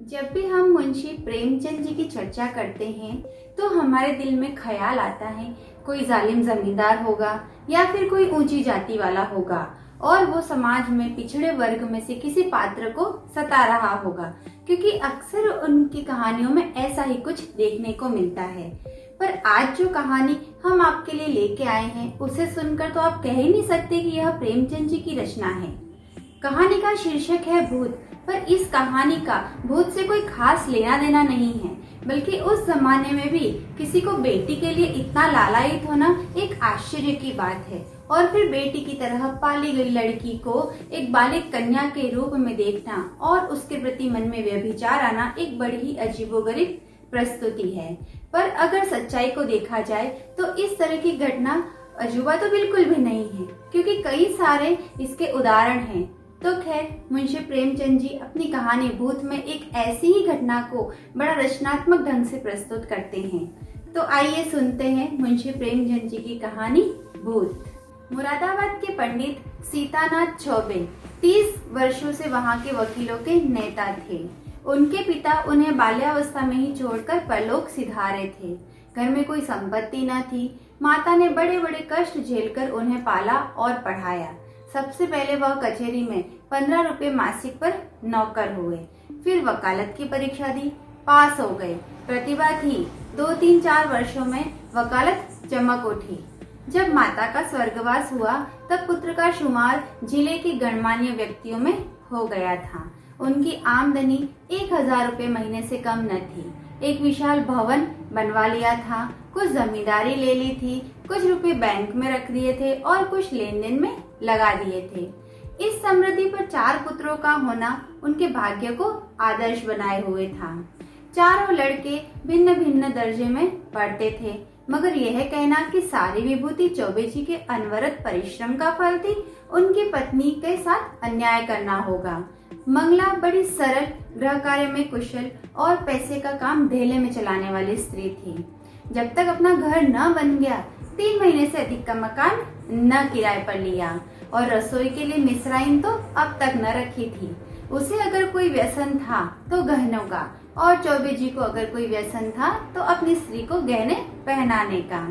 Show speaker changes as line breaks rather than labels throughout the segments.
जब भी हम मुंशी प्रेमचंद जी की चर्चा करते हैं तो हमारे दिल में ख्याल आता है कोई जालिम जमींदार होगा या फिर कोई ऊंची जाति वाला होगा और वो समाज में पिछड़े वर्ग में से किसी पात्र को सता रहा होगा, क्योंकि अक्सर उनकी कहानियों में ऐसा ही कुछ देखने को मिलता है। पर आज जो कहानी हम आपके लिए लेके आए हैं उसे सुनकर तो आप कह ही नहीं सकते कि यह प्रेमचंद जी की रचना है। कहानी का शीर्षक है भूत, पर इस कहानी का भूत से कोई खास लेना देना नहीं है, बल्कि उस जमाने में भी किसी को बेटी के लिए इतना लालायित होना एक आश्चर्य की बात है, और फिर बेटी की तरह पाली गई लड़की को एक बालिक कन्या के रूप में देखना और उसके प्रति मन में व्यभिचार आना एक बड़ी ही अजीबोगरीब प्रस्तुति है। पर अगर सच्चाई को देखा जाए तो इस तरह की घटना अजूबा तो बिल्कुल भी नहीं है, क्योंकि कई सारे इसके उदाहरण हैं। तो खैर, मुंशी प्रेमचंद जी अपनी कहानी भूत में एक ऐसी ही घटना को बड़ा रचनात्मक ढंग से प्रस्तुत करते हैं। तो आइए सुनते हैं मुंशी प्रेमचंद जी की कहानी भूत। मुरादाबाद के पंडित सीतानाथ चौबे 30 वर्षों से वहां के वकीलों के नेता थे। उनके पिता उन्हें बाल्यावस्था में ही छोड़कर परलोक सिधारे थे। घर में कोई संपत्ति न थी। माता ने बड़े बड़े कष्ट झेलकर उन्हें पाला और पढ़ाया। सबसे पहले वह कचहरी में 15 रुपए मासिक पर नौकर हुए, फिर वकालत की परीक्षा दी, पास हो गए। प्रतिभा थी, 2-3-4 वर्षों में वकालत चमक उठी। जब माता का स्वर्गवास हुआ तब पुत्र का शुमार जिले के गणमान्य व्यक्तियों में हो गया था। उनकी आमदनी 1000 रुपए महीने से कम न थी। एक विशाल भवन बनवा लिया था, कुछ जमींदारी ले ली थी, कुछ रुपए बैंक में रख दिए थे और कुछ लेन देन में लगा दिए थे। इस समृद्धि पर 4 पुत्रों का होना उनके भाग्य को आदर्श बनाए हुए था। चारों लड़के भिन्न भिन्न दर्जे में पढ़ते थे, मगर यह कहना कि सारी विभूति चौबे जी के अनवरत परिश्रम का फल थी, उनकी पत्नी के साथ अन्याय करना होगा। मंगला बड़ी सरल, गृह कार्य में कुशल और पैसे का काम धेले में चलाने वाली स्त्री थी। जब तक अपना घर न बन गया 3 महीने से अधिक का मकान न किराए पर लिया, और रसोई के लिए मिश्राइन तो अब तक न रखी थी। उसे अगर कोई व्यसन था तो गहनों का, और चौबे जी को अगर कोई व्यसन था तो अपनी स्त्री को गहने पहनाने का।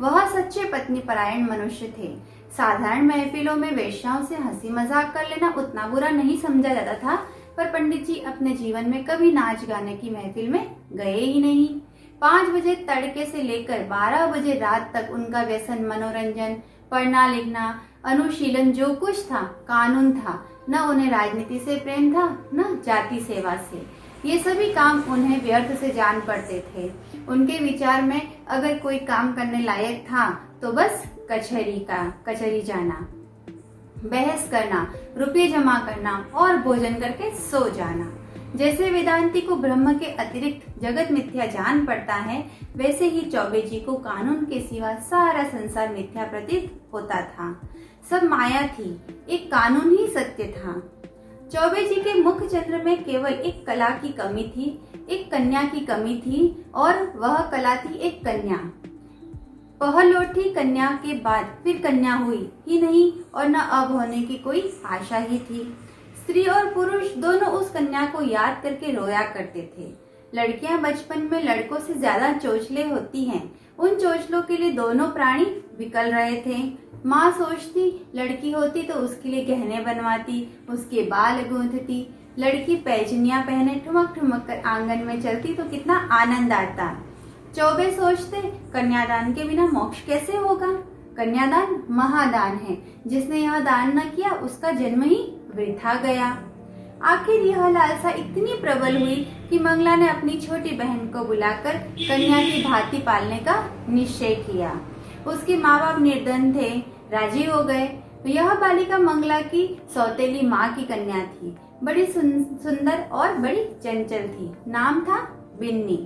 वह सच्चे पत्नी परायण मनुष्य थे। साधारण महफिलों में वेश्याओं से हंसी मजाक कर लेना उतना बुरा नहीं समझा जाता था, पर पंडित जी अपने जीवन में कभी नाच गाने की महफिल में गए ही नहीं। 5 बजे तड़के से लेकर 12 बजे रात तक उनका व्यसन मनोरंजन, पढ़ना लिखना, अनुशीलन जो कुछ था कानून था। न उन्हें राजनीति से प्रेम था, न जाति सेवा से। ये सभी काम उन्हें व्यर्थ से जान पड़ते थे। उनके विचार में अगर कोई काम करने लायक था तो बस कचहरी जाना, बहस करना, रुपये जमा करना और भोजन करके सो जाना। जैसे वेदांती को ब्रह्म के अतिरिक्त जगत मिथ्या जान पड़ता है, वैसे ही चौबे जी को कानून के सिवा सारा संसार मिथ्या प्रतीत होता था। सब माया थी, एक कानून ही सत्य था। चौबे जी के मुख चंद्र में केवल एक कला की कमी थी, एक कन्या की कमी थी, और वह कला थी एक कन्या। पहलौठी कन्या के बाद फिर कन्या हुई ही नहीं, और न अब होने की कोई आशा ही थी। स्त्री और पुरुष दोनों उस कन्या को याद करके रोया करते थे। लड़कियां बचपन में लड़कों से ज्यादा चोचले होती हैं। उन चोचलों के लिए दोनों प्राणी विकल रहे थे। माँ सोचती लड़की होती तो उसके लिए गहने बनवाती, उसके बाल गूंथती। लड़की पैजनियां पहने ठुमक ठुमक कर आंगन में चलती तो कितना आनंद आता। चौबे सोचते कन्यादान के बिना मोक्ष कैसे होगा। कन्यादान महादान है, जिसने यह दान न किया उसका जन्म ही वृथा गया। आखिर यह लालसा इतनी प्रबल हुई कि मंगला ने अपनी छोटी बहन को बुलाकर कन्या की भांति पालने का निश्चय किया। उसके माँ बाप निर्धन थे, राजी हो गए। यह बालिका मंगला की सौतेली माँ की कन्या थी। बड़ी सुंदर और बड़ी चंचल थी। नाम था बिन्नी।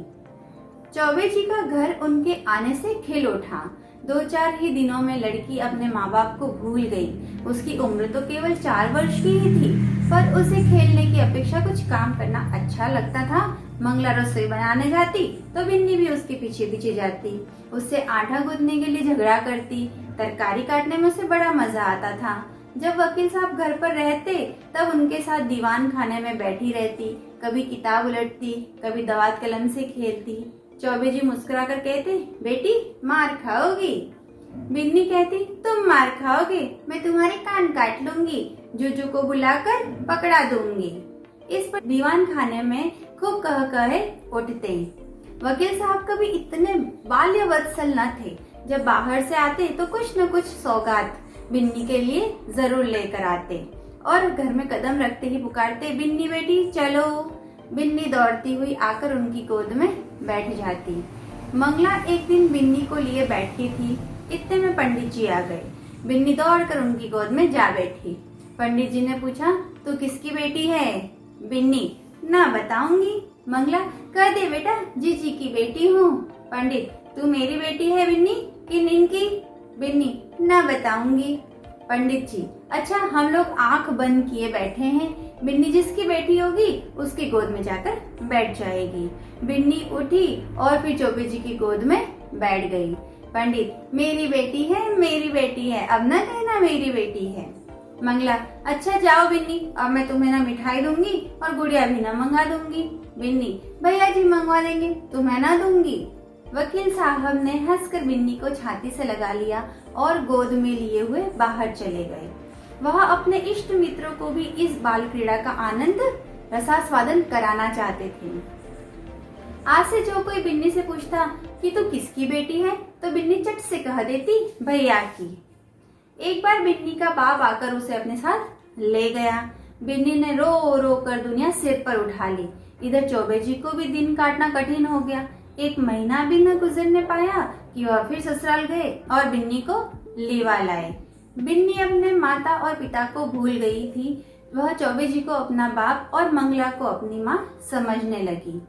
चौबे जी का घर उनके आने से खिल उठा। 2-4 ही दिनों में लड़की अपने माँ बाप को भूल गई। उसकी उम्र तो केवल 4 वर्ष की ही थी, पर उसे खेलने की अपेक्षा कुछ काम करना अच्छा लगता था। मंगला रसोई बनाने जाती तो बिन्नी भी उसके पीछे पीछे जाती। उससे आटा गूंथने के लिए झगड़ा करती। तरकारी काटने में उसे बड़ा मजा आता था। जब वकील साहब घर पर रहते तब उनके साथ दीवान खाने में बैठी रहती। कभी किताब उलटती, कभी दवात कलम से खेलती। चौबे जी मुस्कुराकर कहते, बेटी मार खाओगी। बिन्नी कहती, तुम मार खाओगे, मैं तुम्हारे कान काट लूंगी, जूजू को बुलाकर पकड़ा दूंगी। इस पर दीवान खाने में खूब कह कहे उठते। वकील साहब कभी इतने बाल्य वत्सल न थे। जब बाहर से आते तो कुछ न कुछ सौगात बिन्नी के लिए जरूर लेकर आते और घर में कदम रखते ही पुकारते, बिन्नी बेटी चलो। बिन्नी दौड़ती हुई आकर उनकी गोद में बैठ जाती। मंगला एक दिन बिन्नी को लिए बैठी थी, इतने में पंडित जी आ गए। बिन्नी दौड़कर उनकी गोद में जा बैठी। पंडित जी ने पूछा, तू किसकी बेटी है? बिन्नी, ना बताऊंगी। मंगला, कह दे बेटा, जीजी की बेटी हूँ। पंडित, तू मेरी बेटी है बिन्नी कि इनकी? बिन्नी, ना बताऊंगी। पंडित जी, अच्छा हम लोग आंख बंद किए बैठे हैं, बिन्नी जिसकी बेटी होगी उसकी गोद में जाकर बैठ जाएगी। बिन्नी उठी और फिर चौबे जी की गोद में बैठ गई। पंडित, मेरी बेटी है, मेरी बेटी है, अब न कहना मेरी बेटी है। मंगला, अच्छा जाओ बिन्नी, अब मैं तुम्हें ना मिठाई दूंगी और गुड़िया भी ना मंगा दूंगी। बिन्नी, भैया जी मंगवा देंगे, तुम्हें ना दूंगी। वकील साहब ने हंसकर बिन्नी को छाती से लगा लिया और गोद में लिए हुए बाहर चले गए। वह अपने इष्ट मित्रों को भी इस बाल क्रीड़ा का आनंद रसास्वादन कराना चाहते थे। आज से जो कोई बिन्नी से पूछता कि तू किसकी बेटी है, तो बिन्नी चट से कह देती, भैया की। एक बार बिन्नी का बाप आकर उसे अपने साथ ले गया। बिन्नी ने रो रो कर दुनिया सिर पर उठा ली। इधर चौबे जी को भी दिन काटना कठिन हो गया। एक महीना भी न गुजरने पाया कि वह फिर ससुराल गए और बिन्नी को लीवा लाए। बिन्नी अपने माता और पिता को भूल गई थी। वह चौबे जी को अपना बाप और मंगला को अपनी माँ समझने लगी।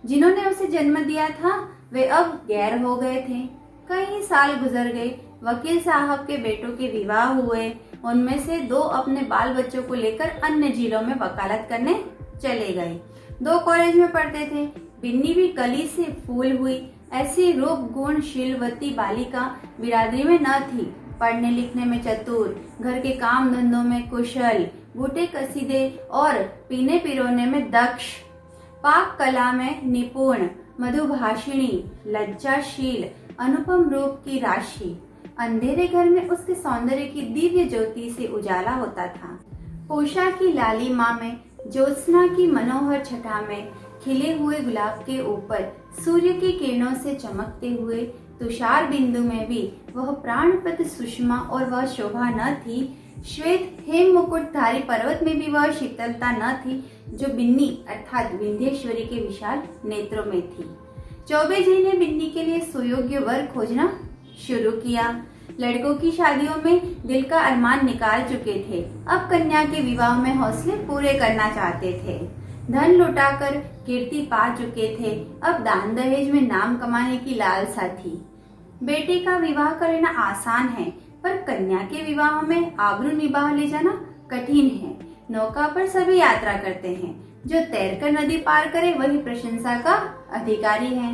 जिन्होंने उसे जन्म दिया था वे अब गैर हो गए थे। कई साल गुजर गए। वकील साहब के बेटों के विवाह हुए। उनमें से 2 अपने बाल बच्चों को लेकर अन्य जिलों में वकालत करने चले गए। 2 कॉलेज में पढ़ते थे। बिन्नी भी कली से फूल हुई। ऐसी रूप गुण शीलवती बालिका बिरादरी में न थी। पढ़ने लिखने में चतुर, घर के काम धंधों में कुशल, बूटे कसीदे और पीने पिरोने में दक्ष, पाक कला में निपुण, मधुभाषिणी, लज्जाशील, अनुपम रूप की राशि। अंधेरे घर में उसके सौंदर्य की दिव्य ज्योति से उजाला होता था। पूषा की लालिमा में, ज्योत्सना की मनोहर छटा में, खिले हुए गुलाब के ऊपर सूर्य की किरणों से चमकते हुए तुषार बिंदु में भी वह प्राणप्रद सुषमा और वह शोभा न थी। श्वेत हेम मुकुटधारी पर्वत में भी वह शीतलता न थी जो बिन्नी अर्थात विंध्येश्वरी के विशाल नेत्रों में थी। चौबे जी ने बिन्नी के लिए सुयोग्य वर खोजना शुरू किया। लड़कों की शादियों में दिल का अरमान निकाल चुके थे। अब कन्या के विवाह में हौसले पूरे करना चाहते थे। धन लुटाकर कीर्ति पा चुके थे। अब दान दहेज में नाम कमाने की लालसा थी। बेटे का विवाह कर लेना आसान है, पर कन्या के विवाह में आबरू निभा ले जाना कठिन है। नौका पर सभी यात्रा करते हैं, जो तैरकर नदी पार करे वही प्रशंसा का अधिकारी है।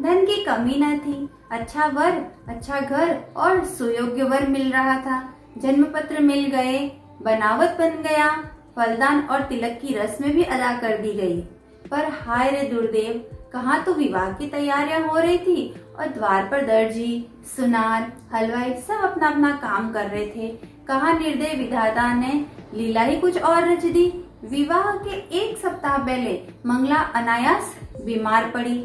धन की कमी न थी। अच्छा वर, अच्छा घर और सुयोग्य वर मिल रहा था। जन्म पत्र मिल गए, बनावट बन गया, फलदान और तिलक की रस्म भी अदा कर दी गई। पर हाय रे दुर्देव, कहाँ तो विवाह की तैयारियां हो रही थी और द्वार पर दर्जी, सुनार, हलवाई सब अपना अपना काम कर रहे थे। कहाँ निर्दय विधाता ने लीला ही कुछ और रच दी। विवाह के 1 सप्ताह पहले मंगला अनायास बीमार पड़ी।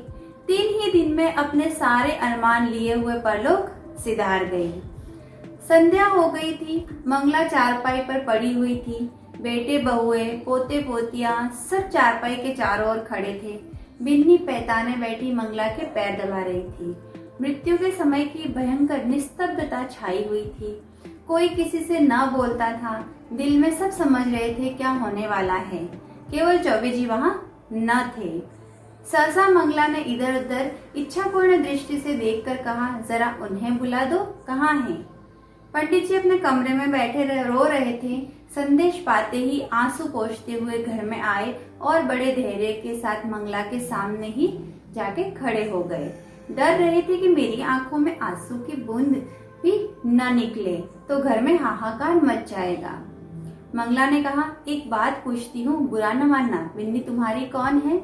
3 ही दिन में अपने सारे अरमान लिए हुए परलोक सिधार गई। संध्या हो गई थी। मंगला चारपाई पर पड़ी हुई थी। बेटे बहुए, पोते पोतियां सब चारपाई के चारों ओर खड़े थे। बिन्नी पैताने बैठी मंगला के पैर दबा रही थी। मृत्यु के समय की भयंकर निस्तब्धता छाई हुई थी। कोई किसी से न बोलता था। दिल में सब समझ रहे थे क्या होने वाला है। केवल चौबे जी वहाँ न थे। सहसा मंगला ने इधर उधर इच्छापूर्ण दृष्टि से देखकर कहा, जरा उन्हें बुला दो, कहाँ हैं? पंडित जी अपने कमरे में बैठे रो रहे थे। संदेश पाते ही आंसू पोंछते हुए घर में आए और बड़े धैर्य के साथ मंगला के सामने ही जाके खड़े हो गए। डर रहे थे कि मेरी आंखों में आंसू की बूंद भी न निकले तो घर में हाहाकार मच जाएगा। मंगला ने कहा, एक बात पूछती हूँ, बुरा न मानना, बिन्नी तुम्हारी कौन है?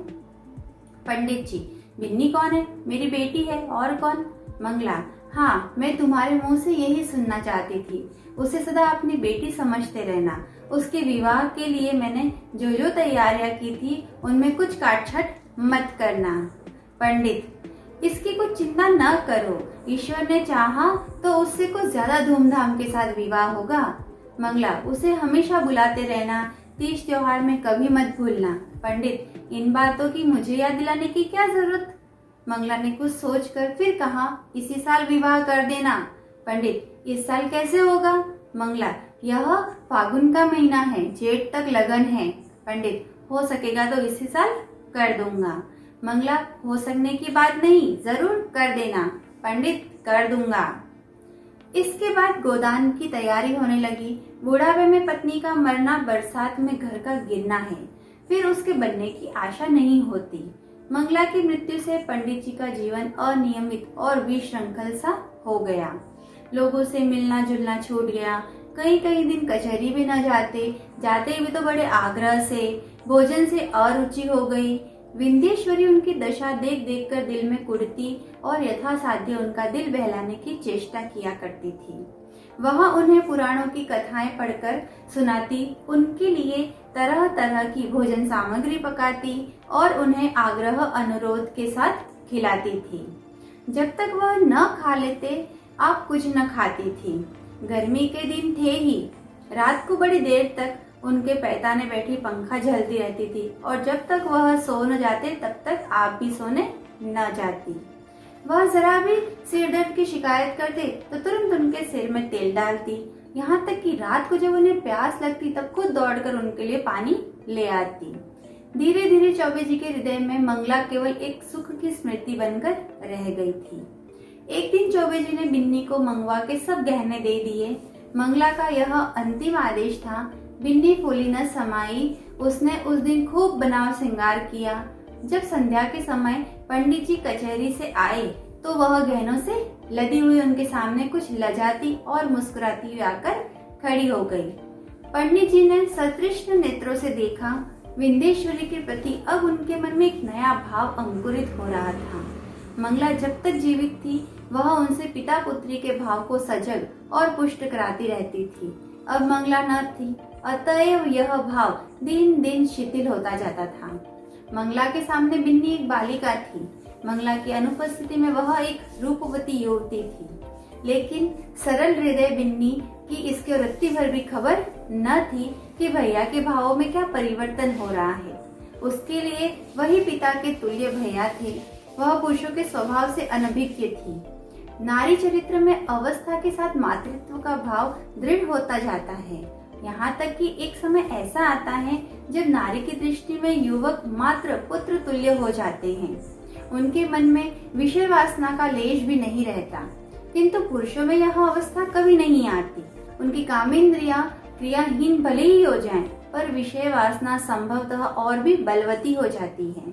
पंडित जी, बिन्नी कौन है? मेरी बेटी है, और कौन? मंगला, हाँ, मैं तुम्हारे मुंह से यही सुनना चाहती थी। उसे सदा अपनी बेटी समझते रहना। उसके विवाह के लिए मैंने जो जो तैयारियां की थी उनमें कुछ काटछाट मत करना। पंडित, इसकी कुछ चिंता न करो, ईश्वर ने चाहा तो उससे कुछ ज्यादा धूमधाम के साथ विवाह होगा। मंगला, उसे हमेशा बुलाते रहना, तीज त्योहार में कभी मत भूलना। पंडित, इन बातों की मुझे याद दिलाने की क्या जरूरत? मंगला ने कुछ सोचकर फिर कहा, इसी साल विवाह कर देना। पंडित, इस साल कैसे होगा? मंगला, यह फागुन का महीना है, जेठ तक लगन है। पंडित, हो सकेगा तो इसी साल कर दूंगा। मंगला, हो सकने की बात नहीं, जरूर कर देना। पंडित, कर दूंगा। इसके बाद गोदान की तैयारी होने लगी। बुढ़ापे में पत्नी का मरना, बरसात में घर का गिरना है, फिर उसके बनने की आशा नहीं होती। मंगला की मृत्यु से पंडित जी का जीवन अनियमित और विश्रृंखल सा हो गया। लोगों से मिलना जुलना छूट गया। कई कई दिन कचहरी भी न जाते, जाते भी तो बड़े आग्रह से। भोजन से अरुचि हो गई। विंध्येश्वरी उनकी दशा देख देख कर दिल में कुढ़ती और यथासाध्य उनका दिल बहलाने की चेष्टा किया करती थी। वह उन्हें पुराणों की कथाएं पढ़कर सुनाती, उनके लिए तरह तरह की भोजन सामग्री पकाती और उन्हें आग्रह अनुरोध के साथ खिलाती थी। जब तक वह न खा लेते, आप कुछ न खाती थी। गर्मी के दिन थे ही, रात को बड़ी देर तक उनके पैताने बैठी पंखा झलती रहती थी, और जब तक वह सो न जाते तब तक आप भी सोने न जाती। वह जरा भी सिर दर्द की शिकायत करते तो तुरंत उनके सिर में तेल डालती। यहाँ तक कि रात को जब उन्हें प्यास लगती तब खुद दौड़कर उनके लिए पानी ले आती। धीरे धीरे चौबे जी के हृदय में मंगला केवल एक सुख की स्मृति बनकर रह गई थी। एक दिन चौबे जी ने बिन्नी को मंगवा के सब गहने दे दिए। मंगला का यह अंतिम आदेश था। बिन्नी फूली न समाई। उसने उस दिन खूब बनाव श्रृंगार किया। जब संध्या के समय पंडित जी कचहरी से आए तो वह गहनों से लदी हुई उनके सामने कुछ लजाती और मुस्कुराती हुई आकर खड़ी हो गई। पंडित जी ने सतृष्ण नेत्रों से देखा। विंध्येश्वरी के प्रति अब उनके मन में एक नया भाव अंकुरित हो रहा था। मंगला जब तक जीवित थी वह उनसे पिता पुत्री के भाव को सजग और पुष्ट कराती रहती थी। अब मंगला न थी, अतएव यह भाव दिन दिन शिथिल होता जाता था। मंगला के सामने बिन्नी एक बालिका थी। मंगला की अनुपस्थिति में वह एक रूपवती युवती थी। लेकिन सरल हृदय बिन्नी की इसके रत्ती भर भी खबर न थी कि भैया के भावों में क्या परिवर्तन हो रहा है। उसके लिए वही पिता के तुल्य भैया थे। वह पुरुषों के स्वभाव से अनभिज्ञ थी। नारी चरित्र में अवस्था के साथ मातृत्व का भाव दृढ़ होता जाता है। यहाँ तक कि एक समय ऐसा आता है जब नारी की दृष्टि में युवक मात्र पुत्र तुल्य हो जाते हैं। उनके मन में विषय वासना का लेश भी नहीं रहता। किंतु पुरुषों में यह अवस्था कभी नहीं आती। उनकी कामेंद्रियां क्रियाहीन भले ही हो जाएं, पर विषय वासना संभवतः और भी बलवती हो जाती है।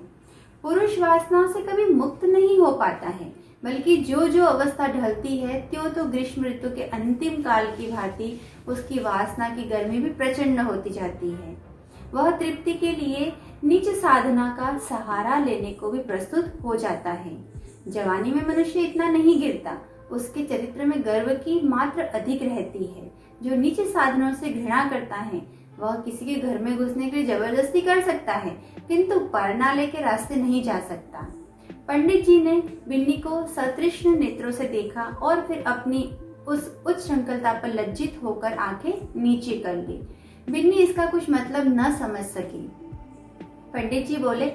पुरुष वासनाओं से कभी मुक्त नहीं हो पाता है, बल्कि जो जो अवस्था ढलती है त्यों तो ग्रीष्म ऋतु के अंतिम काल की भांति उसकी वासना की गर्मी भी प्रचंड होती जाती है। वह तृप्ति के लिए नीच साधना का सहारा लेने को भी प्रस्तुत हो जाता है। जवानी में मनुष्य इतना नहीं गिरता, उसके चरित्र में गर्व की मात्र अधिक रहती है। जो नीच साधनों से घृणा करता है वह किसी के घर में घुसने के लिए जबरदस्ती कर सकता है, किंतु परनाले के रास्ते नहीं जा सकता। पंडित जी ने बिन्नी को सतृष्ण नेत्रों से देखा और फिर अपनी उस उच्च संकल्पता पर लज्जित होकर आंखें नीचे कर ली। बिन्नी इसका कुछ मतलब न समझ सकी। पंडित जी बोले,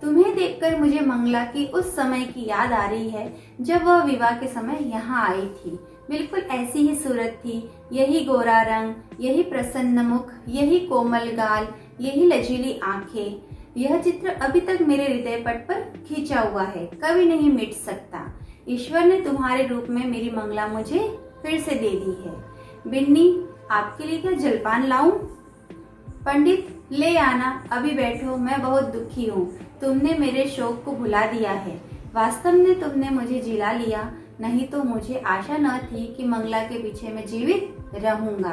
तुम्हें देखकर मुझे मंगला की उस समय की याद आ रही है जब वह विवाह के समय यहाँ आई थी। बिल्कुल ऐसी ही सूरत थी, यही गोरा रंग, यही प्रसन्न मुख, यही कोमल गाल, यही लचीली आंखें। यह चित्र अभी तक मेरे हृदय पट पर खींचा हुआ है, कभी नहीं मिट सकता। ईश्वर ने तुम्हारे रूप में मेरी मंगला मुझे फिर से दे दी है। बिन्नी, आपके लिए क्या जलपान लाऊं? पंडित, ले आना, अभी बैठो, मैं बहुत दुखी हूँ। तुमने मेरे शोक को भुला दिया है। वास्तव में तुमने मुझे जिला लिया, नहीं तो मुझे आशा न थी कि मंगला के पीछे मैं जीवित रहूंगा।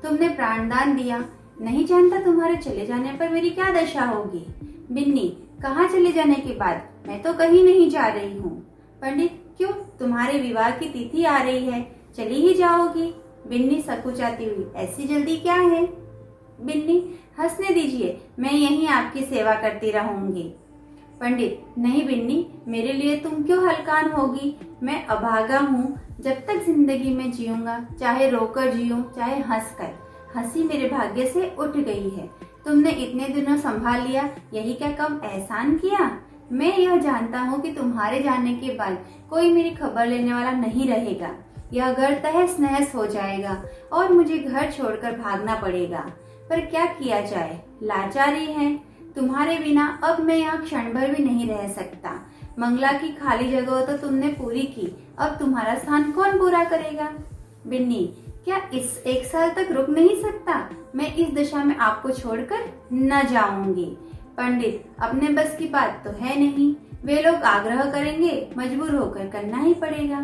तुमने प्राणदान दिया, नहीं जानता तुम्हारे चले जाने पर मेरी क्या दशा होगी। बिन्नी, कहाँ चले जाने के बाद? मैं तो कहीं नहीं जा रही हूँ। पंडित, क्यों? तुम्हारे विवाह की तिथि आ रही है, चली ही जाओगी। बिन्नी सकुचाती हुई, ऐसी जल्दी क्या है? बिन्नी, हंसने दीजिए, मैं यहीं आपकी सेवा करती रहूंगी। पंडित, नहीं बिन्नी, मेरे लिए तुम क्यों हलकान होगी? मैं अभागा हूँ, जब तक जिंदगी में जीऊंगा, चाहे रोकर जीऊं चाहे हंसकर। हंसी मेरे भाग्य से उठ गई है। तुमने इतने दिनों संभाल लिया, यही क्या कम एहसान किया? मैं यह जानता हूँ कि तुम्हारे जाने के बाद कोई मेरी खबर लेने वाला नहीं रहेगा। यह घर तहस नहस हो जाएगा और मुझे घर छोड़कर भागना पड़ेगा। पर क्या किया जाए, लाचारी है। तुम्हारे बिना अब मैं यहाँ क्षण भर भी नहीं रह सकता। मंगला की खाली जगह तो तुमने पूरी की, अब तुम्हारा स्थान कौन पूरा करेगा? बिन्नी, क्या इस 1 साल तक रुक नहीं सकता? मैं इस दशा में आपको छोड़कर न जाऊंगी। पंडित, अपने बस की बात तो है नहीं, वे लोग आग्रह करेंगे, मजबूर होकर करना ही पड़ेगा।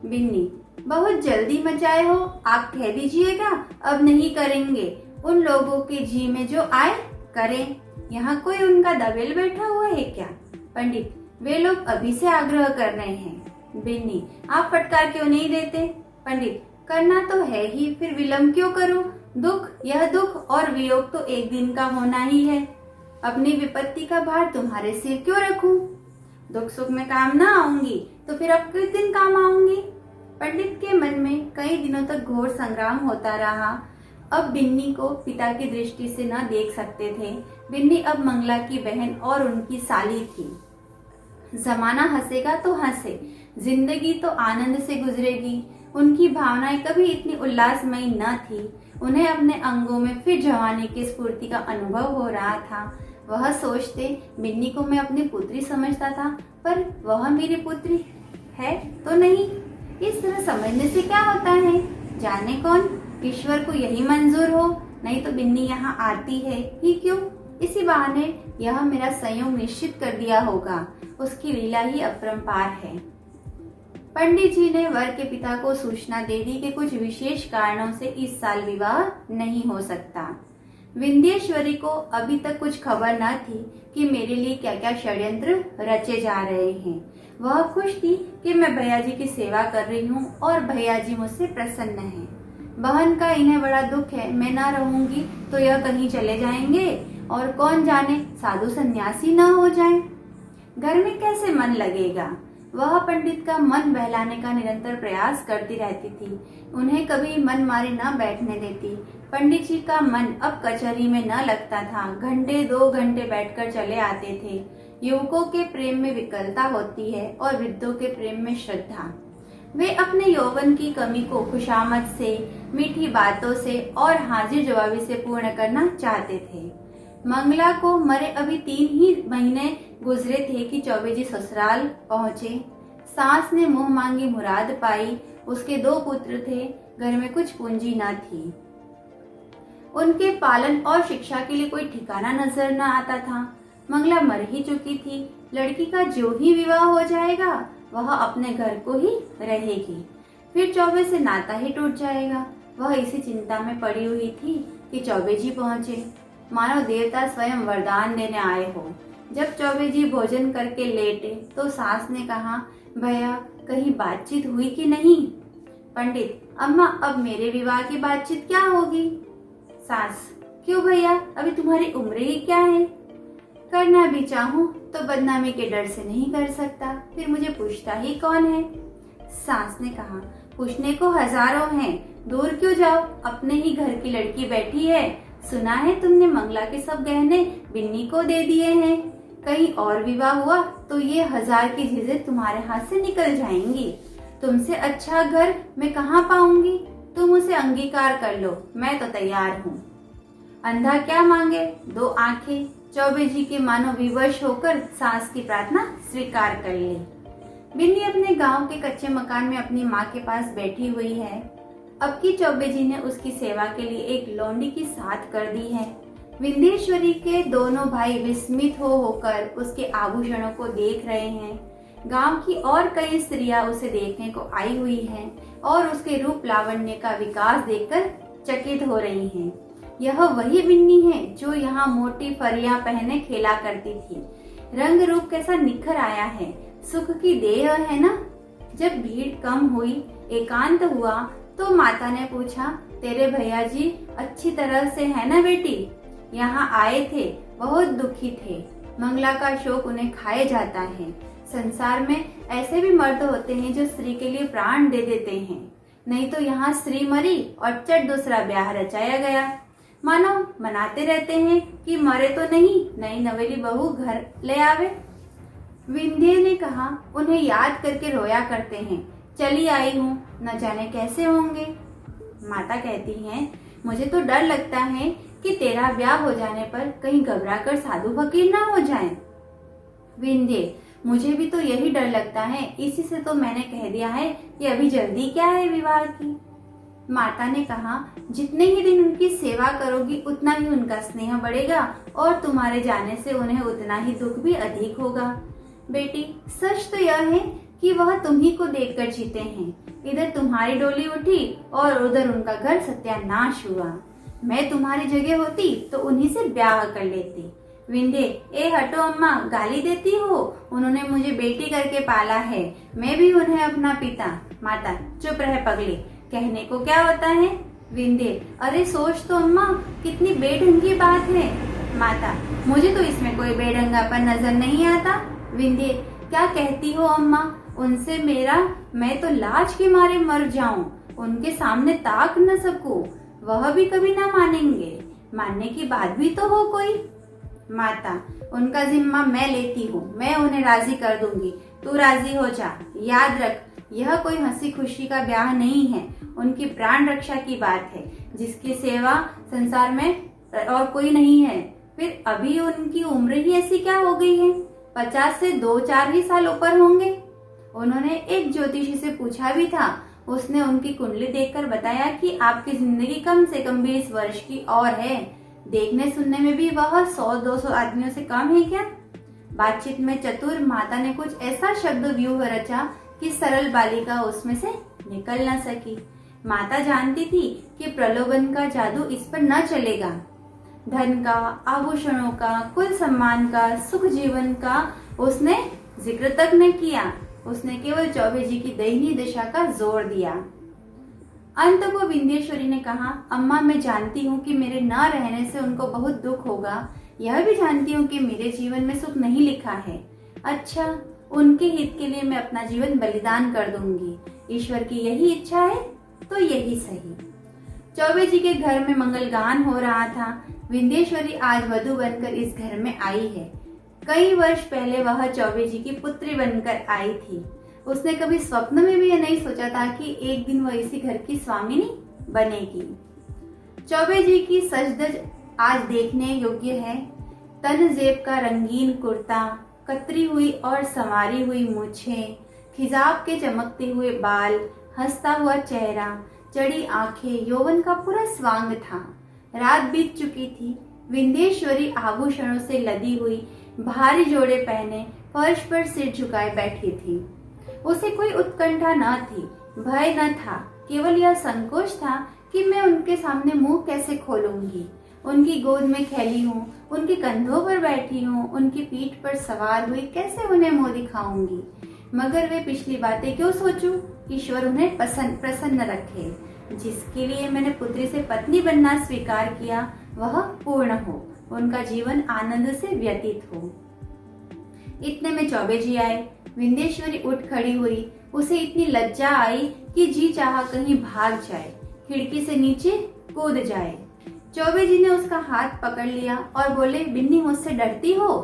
बिन्नी, बहुत जल्दी मचाए हो, आप कह दीजिएगा अब नहीं करेंगे। उन लोगों के जी में जो आए करें, यहाँ कोई उनका दबेल बैठा हुआ है क्या? पंडित, वे लोग अभी से आग्रह कर रहे हैं। बिन्नी, आप फटकार क्यों नहीं देते? पंडित, करना तो है ही, फिर विलम्ब क्यों करूं? यह दुख और वियोग तो एक दिन का होना ही है। अपनी विपत्ति का भार तुम्हारे सिर क्यों रखूं? दुख सुख में काम ना आऊंगी तो फिर अब किस दिन काम आऊंगी? पंडित के मन में कई दिनों तक घोर संग्राम होता रहा। अब बिन्नी को पिता की दृष्टि से न देख सकते थे। बिन्नी अब मंगला की बहन और उनकी साली थी। जमाना हंसेगा तो हंसे, जिंदगी तो आनंद से गुजरेगी। उनकी भावनाएं कभी इतनी उल्लासमयी न थी। उन्हें अपने अंगों में फिर जवानी की स्फूर्ति का अनुभव हो रहा था। वह सोचते, बिन्नी को मैं अपनी पुत्री समझता था, पर वह मेरी पुत्री है तो नहीं। इस तरह समझने से क्या होता है? जाने कौन, ईश्वर को यही मंजूर हो, नहीं तो बिन्नी यहाँ आती है ही क्यों? इसी बहाने यह मेरा संयोग निश्चित कर दिया होगा। उसकी लीला ही अपरंपार है। पंडित जी ने वर के पिता को सूचना दे दी कि कुछ विशेष कारणों से इस साल विवाह नहीं हो सकता। विंध्येश्वरी को अभी तक कुछ खबर न थी कि मेरे लिए क्या क्या षड्यंत्र रचे जा रहे हैं। वह खुश थी कि मैं भैया जी की सेवा कर रही हूँ और भैया जी मुझसे प्रसन्न हैं। बहन का इन्हें बड़ा दुख है, मैं न रहूंगी तो यह कहीं चले जाएंगे और कौन जाने साधु सन्यासी न हो जाएं। घर में कैसे मन लगेगा? वह पंडित का मन बहलाने का निरंतर प्रयास करती रहती थी, उन्हें कभी मन मारे न बैठने देती। पंडित जी का मन अब कचहरी में न लगता था, घंटे 2 घंटे बैठकर चले आते थे। युवकों के प्रेम में विकलता होती है और वृद्धों के प्रेम में श्रद्धा। वे अपने यौवन की कमी को खुशामद से, मीठी बातों से और हाजिर जवाबी से पूर्ण करना चाहते थे। मंगला को मरे अभी 3 ही महीने गुजरे थे कि चौबे जी ससुराल पहुंचे। सास ने मुंह मांगी मुराद पाई। उसके 2 पुत्र थे, घर में कुछ पूंजी न थी। उनके पालन और शिक्षा के लिए कोई ठिकाना नजर न आता था। मंगला मर ही चुकी थी। लड़की का जो ही विवाह हो जाएगा वह अपने घर को ही रहेगी, फिर चौबे से नाता ही टूट जाएगा। वह इसी चिंता में पड़ी हुई थी कि चौबे जी पहुंचे, मानो देवता स्वयं वरदान देने आए हो। जब चौबे जी भोजन करके लेटे तो सास ने कहा, भैया कहीं बातचीत हुई कि नहीं? पंडित, अम्मा अब मेरे विवाह की बातचीत क्या होगी? सास, क्यों भैया, अभी तुम्हारी उम्र ही क्या है? करना भी चाहूँ तो बदनामी के डर से नहीं कर सकता, फिर मुझे पूछता ही कौन है? सास ने कहा, पूछने को हजारों हैं, दूर क्यों जाओ, अपने ही घर की लड़की बैठी है। सुना है तुमने मंगला के सब गहने बिन्नी को दे दिए हैं। कहीं और विवाह हुआ तो ये 1000 की चीजें तुम्हारे हाथ से निकल जाएंगी। तुमसे अच्छा घर मैं कहाँ पाऊंगी? तुम उसे अंगीकार कर लो, मैं तो तैयार हूँ। अंधा क्या मांगे, 2 आंखें। चौबे जी के मानो विवश होकर सास की प्रार्थना स्वीकार कर ली। बिन्नी अपने गांव के कच्चे मकान में अपनी माँ के पास बैठी हुई है। अब की चौबे जी ने उसकी सेवा के लिए एक लौंडी की साथ कर दी है। विंध्येश्वरी के दोनों भाई विस्मित होकर उसके आभूषणों को देख रहे हैं। गांव की और कई स्त्रियां उसे देखने को आई हुई हैं और उसके रूप लावण्य का विकास देखकर चकित हो रही हैं। यह वही बिन्नी है जो यहाँ मोटी फरियां पहने खेला करती थी। रंग रूप कैसा निखर आया है, सुख की देह है ना। जब भीड़ कम हुई, एकांत हुआ, तो माता ने पूछा, तेरे भैया जी अच्छी तरह से है ना बेटी? यहाँ आए थे, बहुत दुखी थे। मंगला का शोक उन्हें खाए जाता है। संसार में ऐसे भी मर्द होते हैं जो स्त्री के लिए प्राण दे देते हैं। नहीं तो यहाँ स्त्री मरी और चट दूसरा ब्याह रचाया गया। मानो मनाते रहते हैं कि मरे तो नहीं, नई नवेली बहू घर ले आवे। विंध्य ने कहा, उन्हें याद करके रोया करते हैं। चली आई हूँ, न जाने कैसे होंगे। माता कहती हैं, मुझे तो डर लगता है कि तेरा ब्याह हो जाने पर कहीं घबरा कर साधु फकीर ना हो जाएं। विंध्य, मुझे भी तो यही डर लगता है, इसी से तो मैंने कह दिया है कि अभी जल्दी क्या है विवाह की। माता ने कहा, जितने ही दिन उनकी सेवा करोगी उतना ही उनका स्नेह बढ़ेगा और तुम्हारे जाने से उन्हें उतना ही दुख भी अधिक होगा। बेटी, सच तो यह है कि वह तुम्ही को देखकर जीते हैं। इधर तुम्हारी डोली उठी और उधर उनका घर सत्यानाश हुआ। मैं तुम्हारी जगह होती तो उन्हीं से ब्याह कर लेती। विंध्य, ए हटो अम्मा, गाली देती हो? उन्होंने मुझे बेटी करके पाला है, मैं भी उन्हें अपना पिता। माता, चुप रहे पगली, कहने को क्या होता है? विंध्य, अरे सोच तो अम्मा, कितनी बेढंगी बात है। माता, मुझे तो इसमें कोई बेढंगापन नजर नहीं आता। विंध्य, क्या कहती हो अम्मा? उनसे मैं तो लाज के मारे मर जाऊं, उनके सामने ताक न सकूं, वह भी कभी ना मानेंगे। मानने की बात भी तो हो कोई। माता, उनका जिम्मा मैं लेती हूँ, मैं उन्हें राजी कर दूंगी, तू राजी हो जा। याद रख, यह कोई हंसी खुशी का ब्याह नहीं है, उनकी प्राण रक्षा की बात है, जिसकी सेवा संसार में और कोई नहीं है। फिर अभी उनकी उम्र ही ऐसी क्या हो गई है? 50 से 2-4 ही साल ऊपर होंगे। उन्होंने एक ज्योतिषी से पूछा भी था, उसने उनकी कुंडली देखकर बताया कि आपकी जिंदगी कम से कम 20 वर्ष की और है। देखने सुनने में भी वह 100-200 आदमियों से कम है क्या? बातचीत में चतुर माता ने कुछ ऐसा शब्द व्यूह रचा कि सरल बालिका उसमें से निकल न सकी। माता जानती थी कि प्रलोभन का जादू इस पर न चलेगा। धन का, आभूषणों का, कुल सम्मान का, सुख जीवन का उसने जिक्र तक न किया। उसने केवल चौबे जी की दयनीय दशा का जोर दिया। अंत को विंध्येश्वरी ने कहा, अम्मा, मैं जानती हूँ कि मेरे न रहने से उनको बहुत दुख होगा। यह भी जानती हूँ कि मेरे जीवन में सुख नहीं लिखा है। अच्छा, उनके हित के लिए मैं अपना जीवन बलिदान कर दूंगी। ईश्वर की यही इच्छा है तो यही सही। चौबे जी के घर में मंगलगान हो रहा था। विंध्येश्वरी आज वधू बनकर इस घर में आई है। कई वर्ष पहले वह चौबे जी की पुत्री बनकर आई थी। उसने कभी स्वप्न में भी यह नहीं सोचा था कि एक दिन वह इसी घर की स्वामिनी बनेगी। चौबे जी की सजधज आज देखने योग्य है। तन जेब का रंगीन कुर्ता, कतरी हुई और संवारी हुई मूछें, खिजाब के चमकते हुए बाल, हंसता हुआ चेहरा, चढ़ी आंखें, यौवन का पूरा स्वांग था। रात बीत चुकी थी। विंध्येश्वरी आभूषणों से लदी हुई भारी जोड़े पहने फर्श पर सिर झुकाए बैठी थी। उसे कोई उत्कंठा न थी, भय न था, केवल यह संकोच था कि मैं उनके सामने मुंह कैसे खोलूंगी। उनकी गोद में खेली हूँ, उनके कंधों पर बैठी हूँ, उनकी पीठ पर सवार हुई कैसे उन्हें मुंह दिखाऊंगी। मगर वे पिछली बातें क्यों सोचूं? ईश्वर उन्हें प्रसन्न रखे। जिसके लिए मैंने पुत्री से पत्नी बनना स्वीकार किया वह पूर्ण हो, उनका जीवन आनंद से व्यतीत हो। इतने में चौबे जी आए। विंध्येश्वरी उठ खड़ी हुई। उसे इतनी लज्जा आई कि जी चाहा कहीं भाग जाए, खिड़की से नीचे कूद जाए। चौबे जी ने उसका हाथ पकड़ लिया और बोले, बिन्नी, मुझसे डरती हो?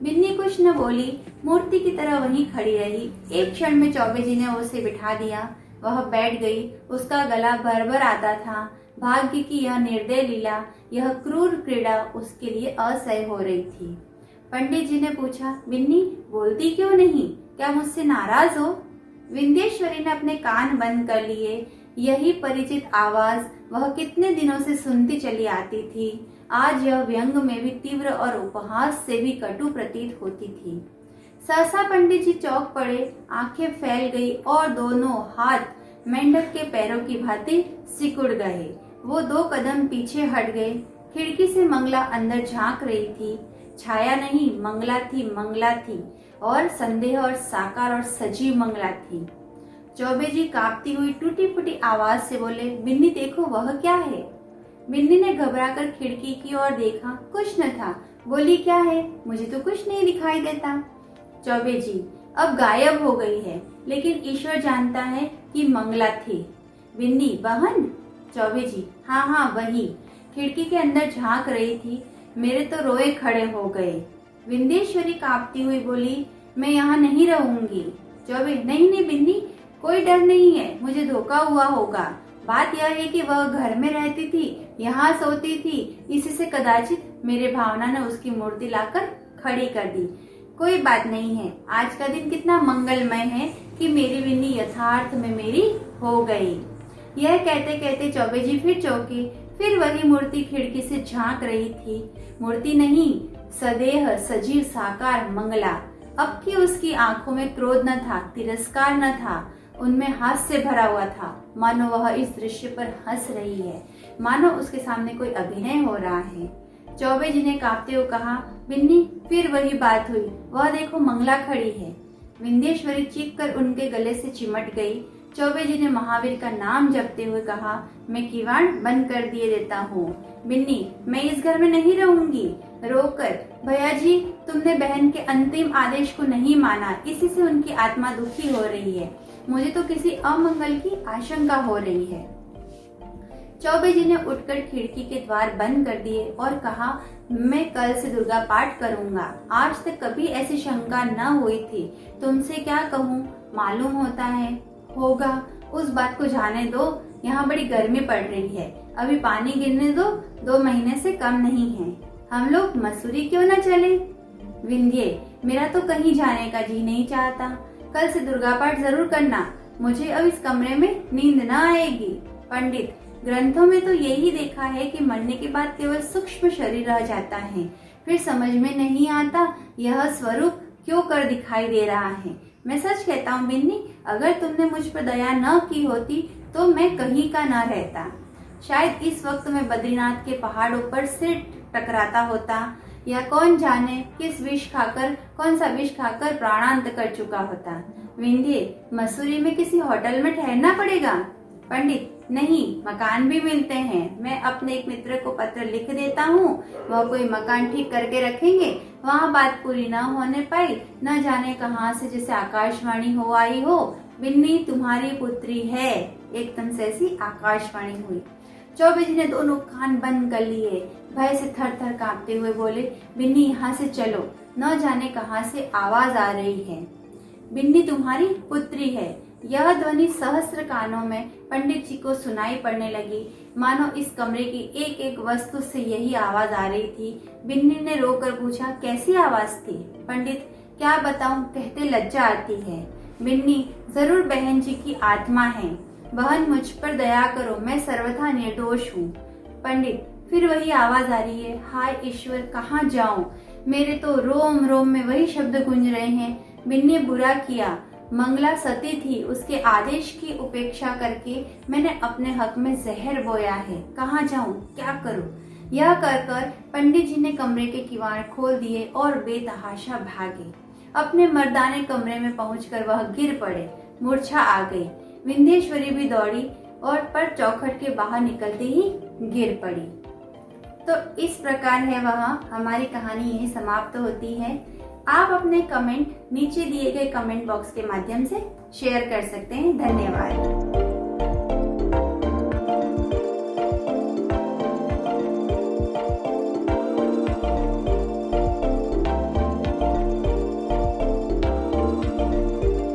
बिन्नी कुछ न बोली, मूर्ति की तरह वहीं खड़ी रही। एक क्षण में चौबे जी ने उसे बिठा दिया। वह बैठ गई। उसका गला भर आता था। भाग्य की यह निर्दय लीला, यह क्रूर क्रीड़ा उसके लिए असह्य हो रही थी। पंडित जी ने पूछा, बिन्नी, बोलती क्यों नहीं? क्या मुझसे नाराज हो? विंध्येश्वरी ने अपने कान बंद कर लिए। यही परिचित आवाज वह कितने दिनों से सुनती चली आती थी। आज यह व्यंग में भी तीव्र और उपहास से भी कटु प्रतीत होती थी। सहसा पंडित जी चौंक पड़े, आंखें फैल गई और दोनों हाथ मेंढक के पैरों की भांति सिकुड़ गए। वो 2 कदम पीछे हट गए। खिड़की से मंगला अंदर झांक रही थी। छाया नहीं, मंगला थी, मंगला थी, और संदेह और साकार और सजीव मंगला थी। चौबे जी कांपती हुई टूटी फूटी आवाज से बोले, बिन्नी देखो वह क्या है। बिन्नी ने घबराकर खिड़की की ओर देखा, कुछ न था। बोली, क्या है? मुझे तो कुछ नहीं दिखाई देता। चौबे जी, अब गायब हो गई है, लेकिन ईश्वर जानता है कि मंगला थी। बिन्नी, बहन? चौबे जी, हाँ हाँ वही, खिड़की के अंदर झांक रही थी। मेरे तो रोए खड़े हो गए। विंदेश्वरी कांपती हुई बोली, मैं यहाँ नहीं रहूंगी। चौबे, नहीं नहीं बिन्नी, कोई डर नहीं है, मुझे धोखा हुआ होगा। बात यह है कि वह घर में रहती थी, यहाँ सोती थी, इसी से कदाचित मेरे भावना ने उसकी मूर्ति लाकर खड़ी कर दी। कोई बात नहीं है, आज का दिन कितना मंगलमय है कि मेरी बिन्नी यथार्थ में मेरी हो गई। यह कहते कहते चौबे जी फिर चौंके। फिर वही मूर्ति खिड़की से झांक रही थी। मूर्ति नहीं, सदेह सजीव साकार मंगला। अब की उसकी आंखों में क्रोध न था, तिरस्कार न था, उनमें हास्य भरा हुआ था। मानो वह इस दृश्य पर हंस रही है, मानो उसके सामने कोई अभिनय हो रहा है। चौबे जी ने कांपते हुए कहा, बिन्नी, फिर वही बात हुई, वह देखो मंगला खड़ी है। विंध्येश्वरी चीख कर उनके गले से चिमट गई। चौबे जी ने महावीर का नाम जपते हुए कहा, मैं किवाड़ बंद कर दिए देता हूँ। बिन्नी, मैं इस घर में नहीं रहूंगी। रोकर, भैया जी, तुमने बहन के अंतिम आदेश को नहीं माना, इसी से उनकी आत्मा दुखी हो रही है। मुझे तो किसी अमंगल की आशंका हो रही है। चौबे जी ने उठकर खिड़की के द्वार बंद कर दिए और कहा, मैं कल से दुर्गा पाठ करूंगा। आज तक कभी ऐसी शंका न हुई थी। तुमसे क्या कहूँ, मालूम होता है, होगा। उस बात को जाने दो, यहाँ बड़ी गर्मी पड़ रही है, अभी पानी गिरने दो, 2 महीने से कम नहीं है। हम लोग मसूरी क्यों न चले? विंध्ये, मेरा तो कहीं जाने का जी नहीं चाहता। कल से दुर्गा पाठ जरूर करना, मुझे अब इस कमरे में नींद न आएगी। पंडित, ग्रंथों में तो यही देखा है कि मरने के बाद केवल सूक्ष्म शरीर रह जाता है, फिर समझ में नहीं आता यह स्वरूप क्यों कर दिखाई दे रहा है। मैं सच कहता हूँ बिन्नी, अगर तुमने मुझ पर दया न की होती तो मैं कहीं का न रहता। शायद इस वक्त मैं बद्रीनाथ के पहाड़ों पर सिर टकराता होता, या कौन जाने कौन सा विष खाकर प्राणांत कर चुका होता। विंध्ये, मसूरी में किसी होटल में ठहरना पड़ेगा। पंडित, नहीं, मकान भी मिलते हैं। मैं अपने एक मित्र को पत्र लिख देता हूँ, वह कोई मकान ठीक करके रखेंगे। वहाँ बात पूरी न होने पाई, न जाने कहाँ से जैसे आकाशवाणी हो आई हो, बिन्नी तुम्हारी पुत्री है। एकदम से ऐसी आकाशवाणी हुई। चौबे जी ने दोनों कान बंद कर लिए, भय से थर थर कांपते हुए बोले, बिन्नी यहाँ से चलो, न जाने कहाँ से आवाज आ रही है। बिन्नी तुम्हारी पुत्री है। यह ध्वनि सहस्त्र कानों में पंडित जी को सुनाई पड़ने लगी, मानो इस कमरे की एक एक वस्तु से यही आवाज आ रही थी। बिन्नी ने रोकर पूछा, कैसी आवाज थी? पंडित, क्या बताऊं, कहते लज्जा आती है। बिन्नी, जरूर बहन जी की आत्मा है। बहन, मुझ पर दया करो, मैं सर्वथा निर्दोष हूँ। पंडित, फिर वही आवाज आ रही है, हाय ईश्वर, कहाँ जाऊं? मेरे तो रोम रोम में वही शब्द गूंज रहे हैं। बिन्नी, बुरा किया, मंगला सती थी, उसके आदेश की उपेक्षा करके मैंने अपने हक में जहर बोया है। कहाँ जाऊं, क्या करूं? यह कर पंडित जी ने कमरे के किवाड़ खोल दिए और बेतहाशा भागे। अपने मर्दाने कमरे में पहुंचकर वह गिर पड़े, मूर्छा आ गई। विंध्येश्वरी भी दौड़ी और पर चौखट के बाहर निकलते ही गिर पड़ी। तो इस प्रकार है वह हमारी कहानी यही समाप्त होती है। आप अपने कमेंट नीचे दिए गए कमेंट बॉक्स के माध्यम से शेयर कर सकते हैं। धन्यवाद।